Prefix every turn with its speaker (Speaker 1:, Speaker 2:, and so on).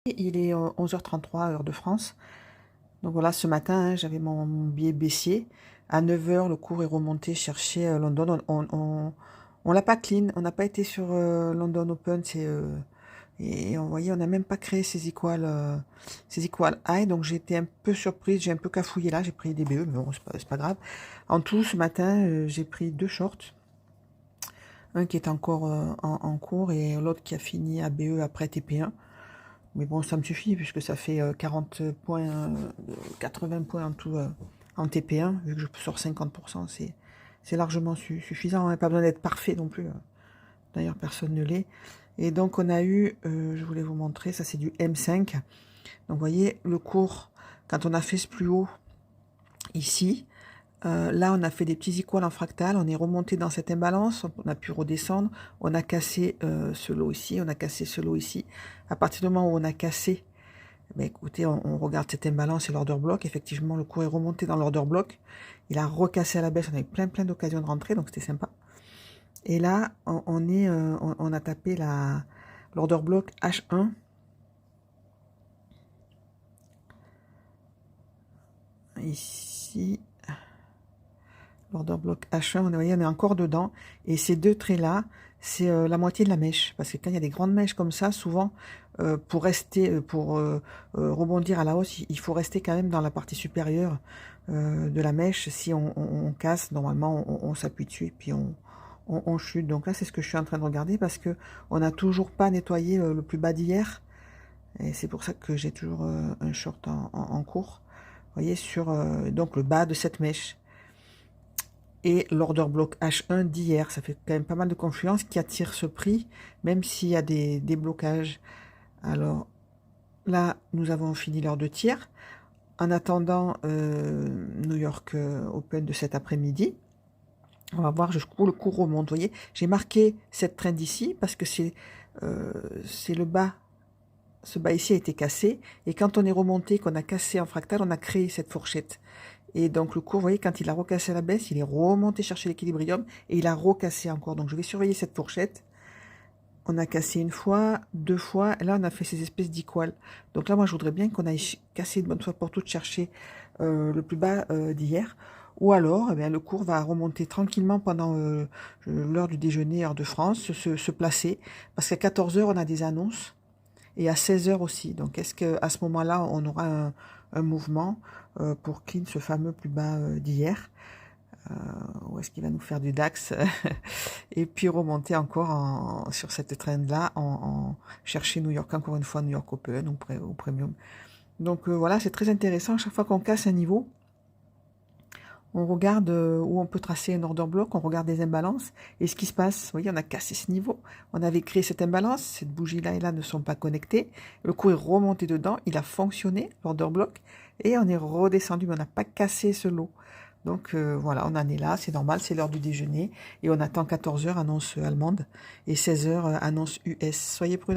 Speaker 1: Il est 11h33 heure de France. Donc voilà, ce matin, hein, j'avais mon billet baissier. À 9h, le cours est remonté chercher London. On l'a pas clean, on n'a pas été sur London Open. Et on voyait, on n'a même pas créé ces equal high. Donc j'ai été un peu surprise, j'ai un peu cafouillé là. J'ai pris des BE, mais bon, c'est pas grave. En tout, ce matin, j'ai pris 2 shorts. Un qui est encore en cours et l'autre qui a fini à BE après TP1. Mais bon, ça me suffit puisque ça fait 40 points, 80 points en tout en TP1. Vu que je sors 50%, c'est largement suffisant. Hein, pas besoin d'être parfait non plus. D'ailleurs, personne ne l'est. Et donc, on a eu, je voulais vous montrer, ça c'est du M5. Donc, vous voyez, le cours, quand on a fait ce plus haut, ici, là, on a fait des petits equals en fractal, on est remonté dans cette imbalance, on a pu redescendre, on a cassé ce lot ici, on a cassé ce lot ici. À partir du moment où on a cassé, ben écoutez, on regarde cette imbalance et l'order block. Effectivement, le cours est remonté dans l'order block. Il a recassé à la baisse, on a eu plein d'occasions de rentrer, donc c'était sympa. Et là, on a tapé l'order block H1. Ici, l'order block H1, vous voyez, on est encore dedans. Et ces deux traits-là, c'est la moitié de la mèche. Parce que quand il y a des grandes mèches comme ça, souvent, pour rebondir à la hausse, il faut rester quand même dans la partie supérieure de la mèche. Si on casse, normalement, on s'appuie dessus et puis on chute. Donc là, c'est ce que je suis en train de regarder parce que on n'a toujours pas nettoyé le plus bas d'hier. Et c'est pour ça que j'ai toujours un short en cours. Vous voyez, sur donc le bas de cette mèche. Et l'order block H1 d'hier, ça fait quand même pas mal de confluence qui attire ce prix, même s'il y a des blocages. Alors là, nous avons fini l'heure de tir. En attendant New York Open de cet après-midi, on va voir jusqu'où le cours remonte. Vous voyez, j'ai marqué cette trend ici parce que c'est le bas. Ce bas ici a été cassé. Et quand on est remonté, qu'on a cassé en fractal, on a créé cette fourchette. Et donc le cours, vous voyez, quand il a recassé à la baisse, il est remonté chercher l'équilibrium et il a recassé encore. Donc je vais surveiller cette fourchette. On a cassé une fois, 2 fois, et là on a fait ces espèces d'equal. Donc là, moi je voudrais bien qu'on aille casser une bonne fois pour toutes, chercher le plus bas d'hier. Ou alors, eh bien, le cours va remonter tranquillement pendant l'heure du déjeuner, heure de France, se placer. Parce qu'à 14h, on a des annonces. Et à 16h aussi. Donc, est-ce qu'à ce moment-là, on aura un mouvement pour clean ce fameux plus bas d'hier ou est-ce qu'il va nous faire du DAX et puis remonter encore sur cette trend-là, chercher New York, encore une fois, New York Open ou Premium. Donc voilà, c'est très intéressant. Chaque fois qu'on casse un niveau, on regarde où on peut tracer un order block, on regarde des imbalances, et ce qui se passe, vous voyez, on a cassé ce niveau, on avait créé cette imbalance, cette bougie-là et là ne sont pas connectées, le cours est remonté dedans, il a fonctionné, l'order block, et on est redescendu, mais on n'a pas cassé ce lot. Donc voilà, on en est là, c'est normal, c'est l'heure du déjeuner, et on attend 14h, annonce allemande, et 16h, annonce US. Soyez prudents.